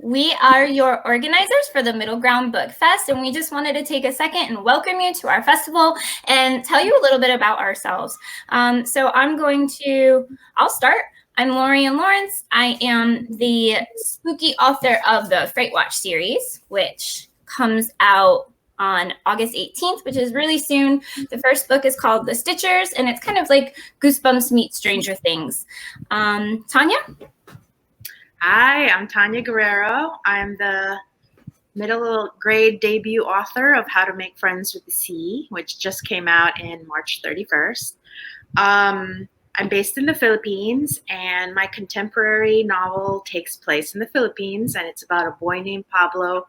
We are your organizers for the Middle Ground Book Fest, and we just wanted to take a second and welcome you to our festival and tell you a little bit about ourselves. I'll start. I'm Lorien Lawrence. I am the spooky author of the Fright Watch series, which comes out on August 18th, which is really soon. The first book is called The Stitchers, and it's kind of like Goosebumps meets Stranger Things. Tanya? Hi, I'm Tanya Guerrero. I'm the middle grade debut author of How to Make Friends with the Sea, which just came out in March 31st. I'm based in the Philippines, and my contemporary novel takes place in the Philippines, and it's about a boy named Pablo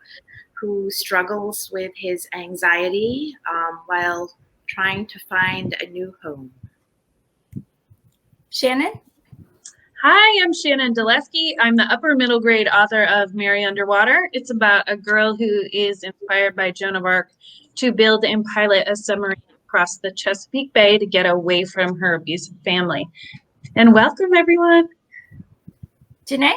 who struggles with his anxiety while trying to find a new home. Shannon? Hi, I'm Shannon Doleski. I'm the upper middle grade author of Mary Underwater. It's about a girl who is inspired by Joan of Arc to build and pilot a submarine across the Chesapeake Bay to get away from her abusive family. And welcome, everyone. Janae?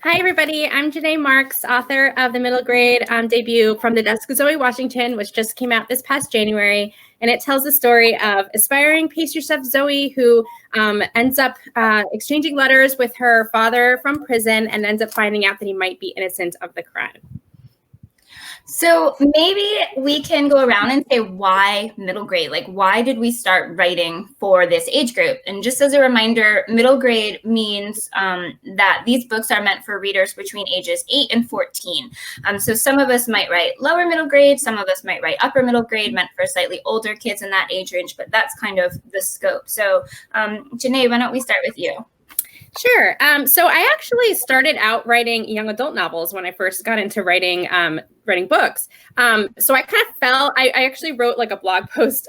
Hi, everybody. I'm Janae Marks, author of the middle grade debut From the Desk of Zoe Washington, which just came out this past January. And it tells the story of aspiring pastry chef Zoe, who ends up exchanging letters with her father from prison and ends up finding out that he might be innocent of the crime. So maybe we can go around and say why middle grade? Like, why did we start writing for this age group? And just as a reminder, middle grade means that these books are meant for readers between ages 8 and 14. So some of us might write lower middle grade, some of us might write upper middle grade, meant for slightly older kids in that age range, but that's kind of the scope. So Janae, why don't we start with you? Sure. So I actually started out writing young adult novels when I first got into writing books. So I kind of I actually wrote like a blog post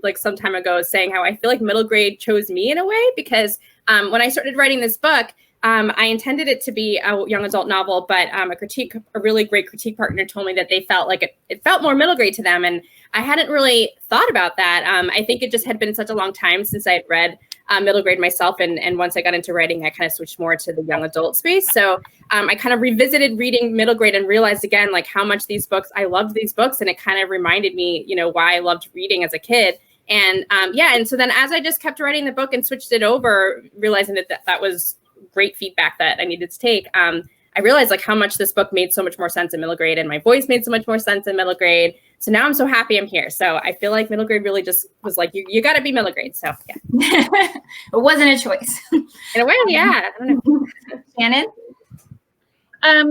like some time ago saying how I feel like middle grade chose me in a way, because when I started writing this book, I intended it to be a young adult novel, but a really great critique partner told me that they felt like it felt more middle grade to them. And I hadn't really thought about that. I think it just had been such a long time since I had read middle grade myself. And once I got into writing, I kind of switched more to the young adult space. So I kind of revisited reading middle grade and realized again, like how much I loved these books. And it kind of reminded me, why I loved reading as a kid. And and so then as I just kept writing the book and switched it over, realizing that was great feedback that I needed to take, I realized like how much this book made so much more sense in middle grade, and my voice made so much more sense in middle grade. So now I'm so happy I'm here. So I feel like middle grade really just was like, you got to be middle grade. So yeah. It wasn't a choice. In a way, yeah. I don't know. Shannon?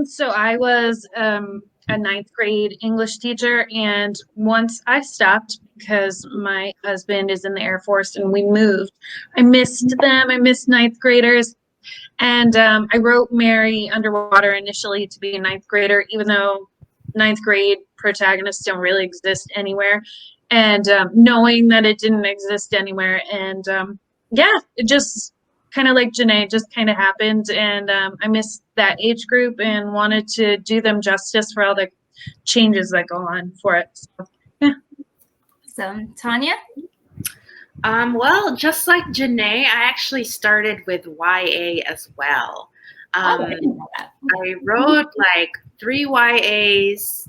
So I was a ninth grade English teacher, and once I stopped because my husband is in the Air Force and we moved, I missed them. I missed ninth graders. And I wrote Mary Underwater initially to be a ninth grader, even though ninth grade protagonists don't really exist anywhere. And knowing that it didn't exist anywhere. And it just kind of like Janae, just kind of happened. And I missed that age group and wanted to do them justice for all the changes that go on for it. So, yeah. So, Tanya? Well, just like Janae, I actually started with YA as well. I didn't know that. I wrote like 3 YAs.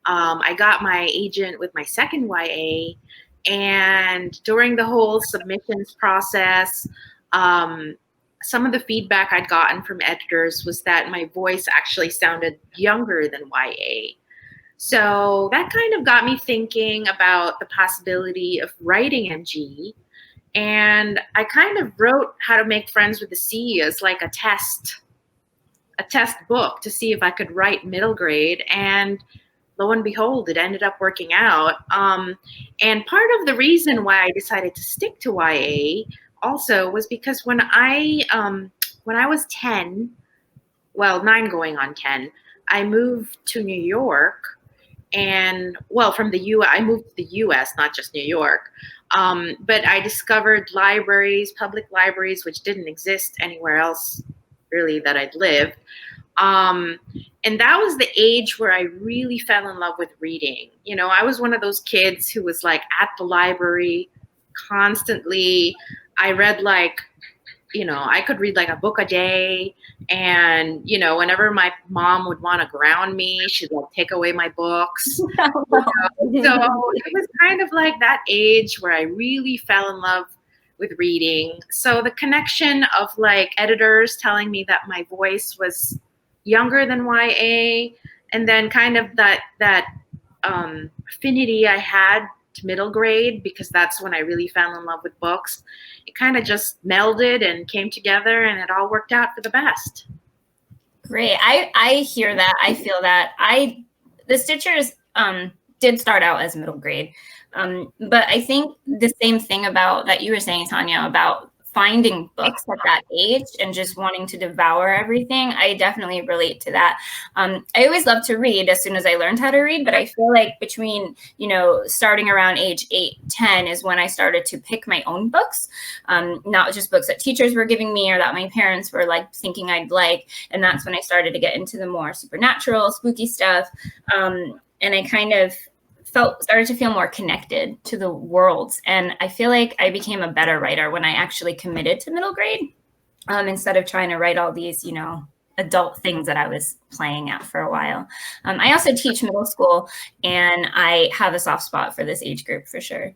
I got my agent with my second YA. And during the whole submissions process, some of the feedback I'd gotten from editors was that my voice actually sounded younger than YA. So that kind of got me thinking about the possibility of writing MG. And I kind of wrote How to Make Friends with the Sea as like a test book to see if I could write middle grade. And lo and behold, it ended up working out. And part of the reason why I decided to stick to YA also was because when I was 10, well, 9 going on 10, I moved to New York. And well, from the U.S., I moved to the U.S., not just New York. But I discovered public libraries, which didn't exist anywhere else really that I'd lived. And that was the age where I really fell in love with reading. I was one of those kids who was like at the library constantly. I read like I could read like a book a day. And, whenever my mom would want to ground me, she'd like take away my books. So it was kind of like that age where I really fell in love with reading. So the connection of like editors telling me that my voice was younger than YA, and then kind of that affinity I had to middle grade, because that's when I really fell in love with books. It kind of just melded and came together, and it all worked out for the best. Great. I hear that. I feel that. The Stitchers did start out as middle grade. But I think the same thing about that you were saying, Tanya, about finding books at that age and just wanting to devour everything. I definitely relate to that. I always loved to read as soon as I learned how to read, but I feel like between, starting around age 8, 10 is when I started to pick my own books, not just books that teachers were giving me or that my parents were like thinking I'd like. And that's when I started to get into the more supernatural, spooky stuff. And I kind of started to feel more connected to the worlds. And I feel like I became a better writer when I actually committed to middle grade, instead of trying to write all these, adult things that I was playing at for a while. I also teach middle school, and I have a soft spot for this age group for sure.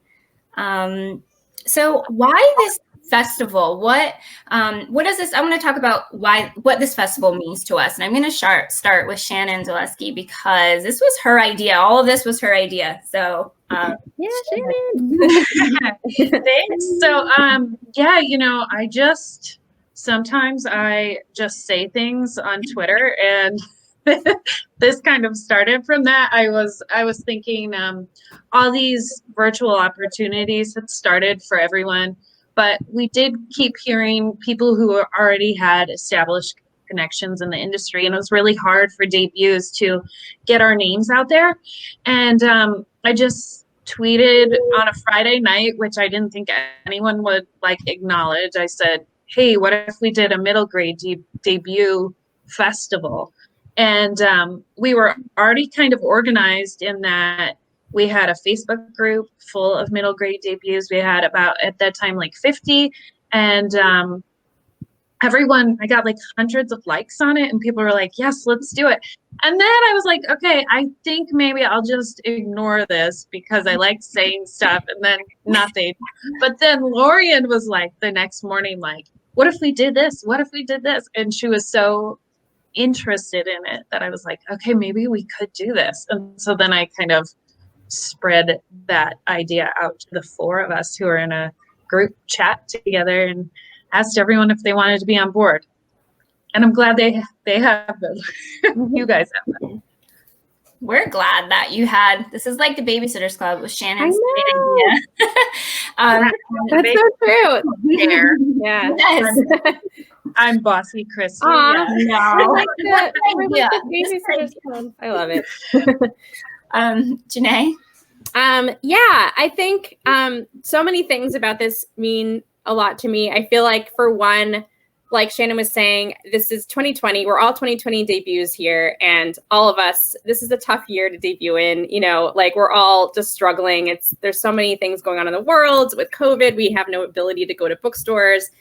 So why this festival? What does this? I want to talk about what this festival means to us, and I'm going to start with Shannon Doleski, because this was her idea. All of this was her idea. So yeah, Shannon. Thanks. So I just sometimes I just say things on Twitter, and this kind of started from that. I was thinking all these virtual opportunities had started for everyone. But we did keep hearing people who already had established connections in the industry, and it was really hard for debuts to get our names out there. And I just tweeted on a Friday night, which I didn't think anyone would like acknowledge. I said, hey, what if we did a middle grade debut festival? And we were already kind of organized in that we had a Facebook group full of middle grade debuts. We had about, at that time, like 50. And I got like hundreds of likes on it. And people were like, yes, let's do it. And then I was like, okay, I think maybe I'll just ignore this because I like saying stuff, and then nothing. But then Lorien was like the next morning, like, what if we did this? What if we did this? And she was so interested in it that I was like, okay, maybe we could do this. And so then I kind of spread that idea out to the 4 of us who are in a group chat together, and asked everyone if they wanted to be on board. And I'm glad they have them. You guys have them. We're glad that you had, this is like the Babysitters Club with Shannon's great idea. That's so true. Yeah. Yes. I'm bossy Christy. Yeah. No. I like the Babysitters Club. I love it. Janae? I think so many things about this mean a lot to me. I feel like, for one, like Shannon was saying, this is 2020. We're all 2020 debuts here, and all of us, this is a tough year to debut in. Like, we're all just struggling. There's so many things going on in the world with COVID. We have no ability to go to bookstores.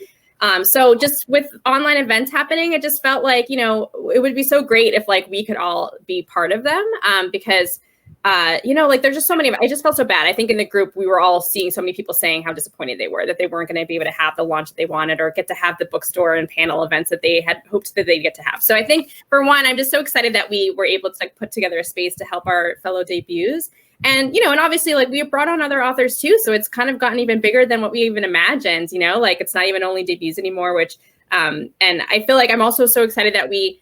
So just with online events happening, it just felt like, it would be so great if like we could all be part of them, because like there's just so many. I just felt so bad. I think in the group, we were all seeing so many people saying how disappointed they were that they weren't going to be able to have the launch that they wanted, or get to have the bookstore and panel events that they had hoped that they'd get to have. So I think, for one, I'm just so excited that we were able to like put together a space to help our fellow debuts. And, and obviously, like, we have brought on other authors too. So it's kind of gotten even bigger than what we even imagined, like it's not even only debuts anymore, which, and I feel like I'm also so excited that we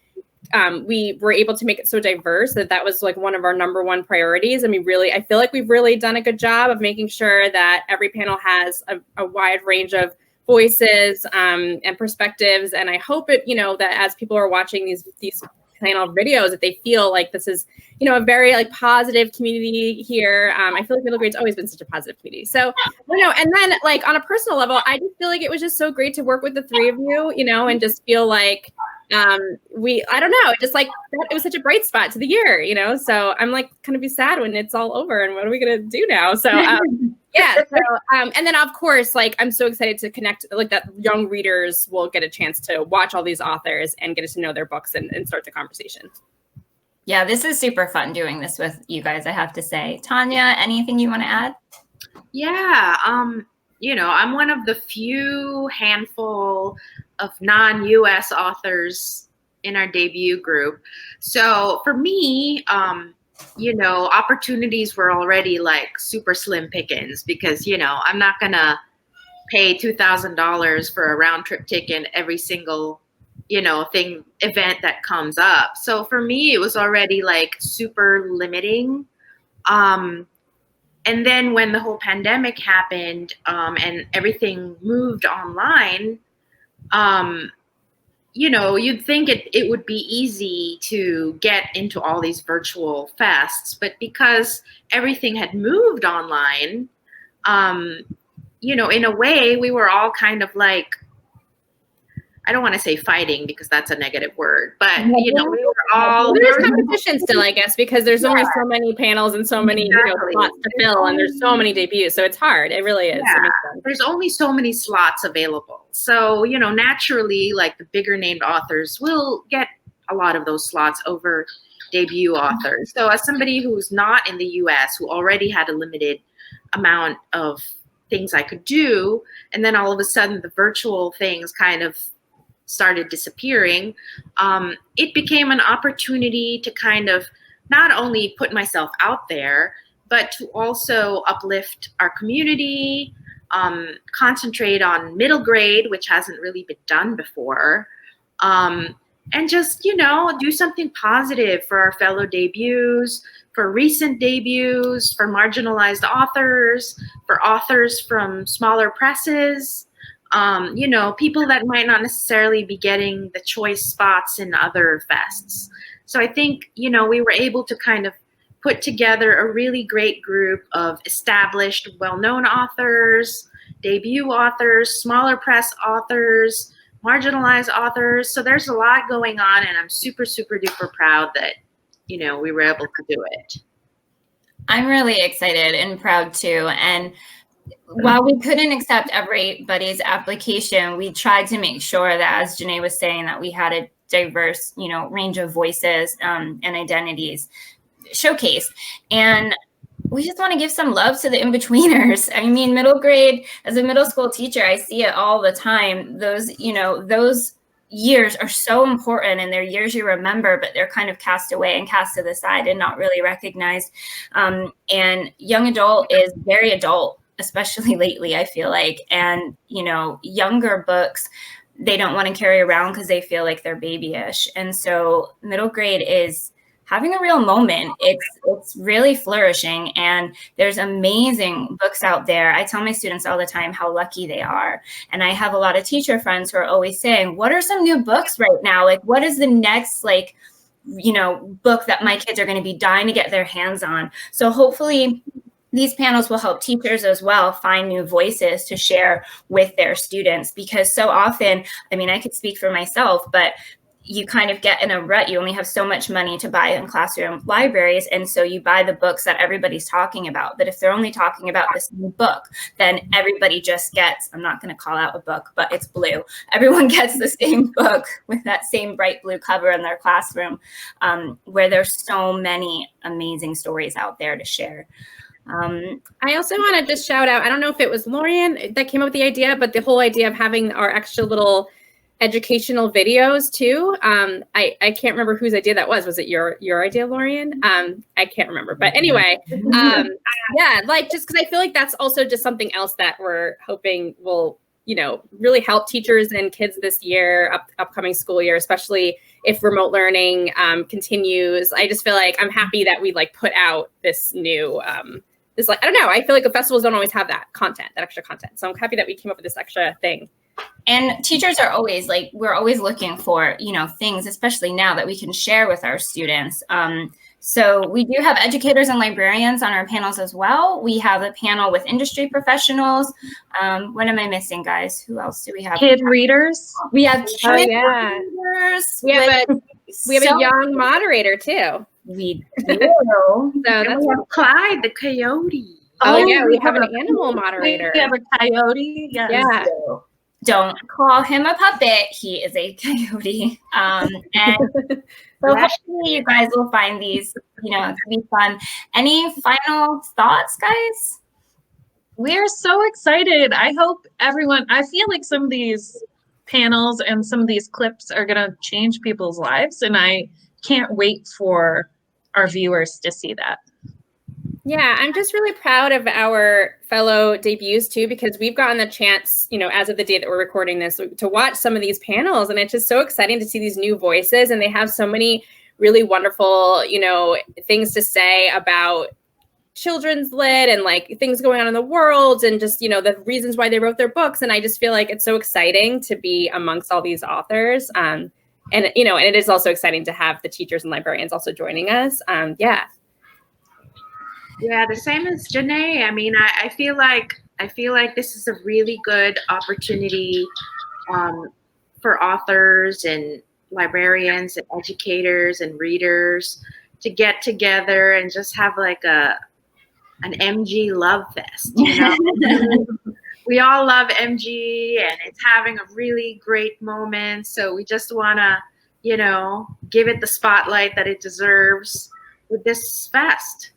were able to make it so diverse that was like one of our number one priorities. And I feel like we've really done a good job of making sure that every panel has a wide range of voices and perspectives. And I hope that as people are watching these panel videos, that they feel like this is, a very like positive community here. I feel like middle grade's always been such a positive community. So, and then like on a personal level, I just feel like it was just so great to work with the 3 of you, and just feel like, I don't know, just like it was such a bright spot to the year, so I'm like kind of be sad when it's all over and what are we going to do now? So, Yeah. So, and then of course, like, I'm so excited to connect, like, that young readers will get a chance to watch all these authors and get to know their books and start the conversation. Yeah, this is super fun doing this with you guys, I have to say. Tanya, anything you want to add? Yeah. I'm one of the few handful of non-US authors in our debut group. So for me, opportunities were already like super slim pickings because, I'm not going to pay $2,000 for a round trip ticket every single, event that comes up. So for me, it was already like super limiting. And then when the whole pandemic happened, and everything moved online, you'd think it would be easy to get into all these virtual fests, but because everything had moved online, in a way, we were all kind of like, I don't want to say fighting because that's a negative word, but we were all. There's competition still, I guess, because there's only so many panels and so many slots to fill, and there's so many debuts, so it's hard. It really is. Yeah. There's only so many slots available, so naturally, like the bigger named authors will get a lot of those slots over debut authors. So as somebody who's not in the U.S., who already had a limited amount of things I could do, and then all of a sudden the virtual things kind of started disappearing, it became an opportunity to kind of not only put myself out there, but to also uplift our community, concentrate on middle grade, which hasn't really been done before, and just, do something positive for our fellow debuts, for recent debuts, for marginalized authors, for authors from smaller presses, people that might not necessarily be getting the choice spots in other fests. So I think, we were able to kind of put together a really great group of established, well-known authors, debut authors, smaller press authors, marginalized authors. So there's a lot going on, and I'm super, super duper proud that, we were able to do it. I'm really excited and proud too. And while we couldn't accept everybody's application, we tried to make sure that, as Janae was saying, that we had a diverse, range of voices and identities showcased. And we just want to give some love to the in-betweeners. I mean, middle grade, as a middle school teacher, I see it all the time. Those years are so important, and they're years you remember, but they're kind of cast away and cast to the side and not really recognized. And young adult is very adult, especially lately, I feel like. And, younger books, they don't want to carry around because they feel like they're babyish. And so middle grade is having a real moment. It's really flourishing, and there's amazing books out there. I tell my students all the time how lucky they are. And I have a lot of teacher friends who are always saying, what are some new books right now? Like, what is the next, book that my kids are going to be dying to get their hands on? So hopefully these panels will help teachers as well find new voices to share with their students, because so often, I could speak for myself, but you kind of get in a rut. You only have so much money to buy in classroom libraries. And so you buy the books that everybody's talking about. But if they're only talking about this new book, then everybody just gets, I'm not going to call out a book, but it's blue. Everyone gets the same book with that same bright blue cover in their classroom, where there's so many amazing stories out there to share. I also want to just shout out, I don't know if it was Lorien that came up with the idea, but the whole idea of having our extra little educational videos too. I can't remember whose idea that was. Was it your idea, Lorien? I can't remember. But anyway, yeah, just because I feel like that's also just something else that we're hoping will, really help teachers and kids this year, upcoming school year, especially if remote learning continues. I just feel like I'm happy that we put out this new, I don't know, I feel like the festivals don't always have that extra content. So I'm happy that we came up with this extra thing. And teachers are always we're always looking for, things, especially now, that we can share with our students. So we do have educators and librarians on our panels as well. We have a panel with industry professionals. What am I missing, guys? Who else do we have? Kid readers. We have kid readers. We have a young moderator too. We do. So that's Clyde the coyote. Oh yeah, we have an animal moderator. We have a coyote. Yes. Yeah. So don't call him a puppet. He is a coyote. And so hopefully you guys will find these, to be fun. Any final thoughts, guys? We're so excited. I hope everyone, I feel like some of these panels and some of these clips are going to change people's lives. And I can't wait for our viewers to see that. Yeah, I'm just really proud of our fellow debuts too, because we've gotten the chance, as of the day that we're recording this, to watch some of these panels. And it's just so exciting to see these new voices. And they have so many really wonderful, things to say about children's lit and like things going on in the world and just, the reasons why they wrote their books. And I just feel like it's so exciting to be amongst all these authors. And it is also exciting to have the teachers and librarians also joining us. Yeah, the same as Janae. I mean, I feel like this is a really good opportunity for authors and librarians and educators and readers to get together and just have like an MG love fest. We all love MG, and it's having a really great moment. So we just want to, give it the spotlight that it deserves with this fest.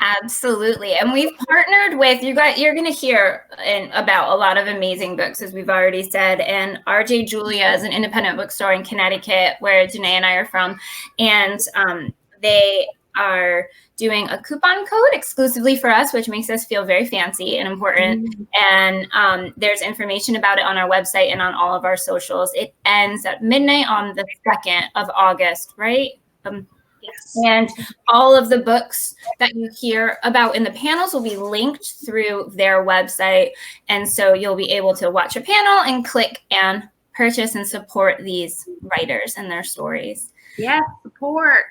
Absolutely. And we've partnered with you're going to hear about a lot of amazing books, as we've already said. And RJ Julia is an independent bookstore in Connecticut where Janae and I are from. And they are doing a coupon code exclusively for us, which makes us feel very fancy and important. And there's information about it on our website and on all of our socials. It ends at midnight on the 2nd of August, right? Yes. And all of the books that you hear about in the panels will be linked through their website. And so you'll be able to watch a panel and click and purchase and support these writers and their stories. Yeah, support.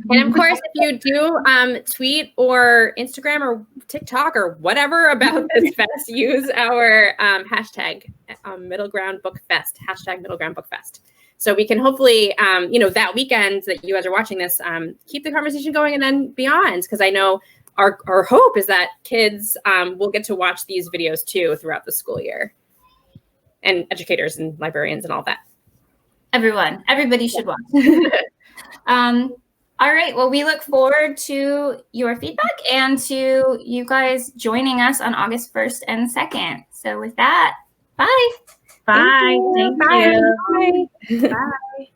And of course, if you do tweet or Instagram or TikTok or whatever about this fest, use our hashtag Middle Ground Book Fest, hashtag Middle Ground Book Fest. So we can hopefully, that weekend that you guys are watching this, keep the conversation going and then beyond. Because I know our hope is that kids will get to watch these videos too throughout the school year. And educators and librarians and all that. Everybody should watch. All right. Well, we look forward to your feedback and to you guys joining us on August 1st and 2nd. So with that, bye. Bye. Thank you. Bye. Bye.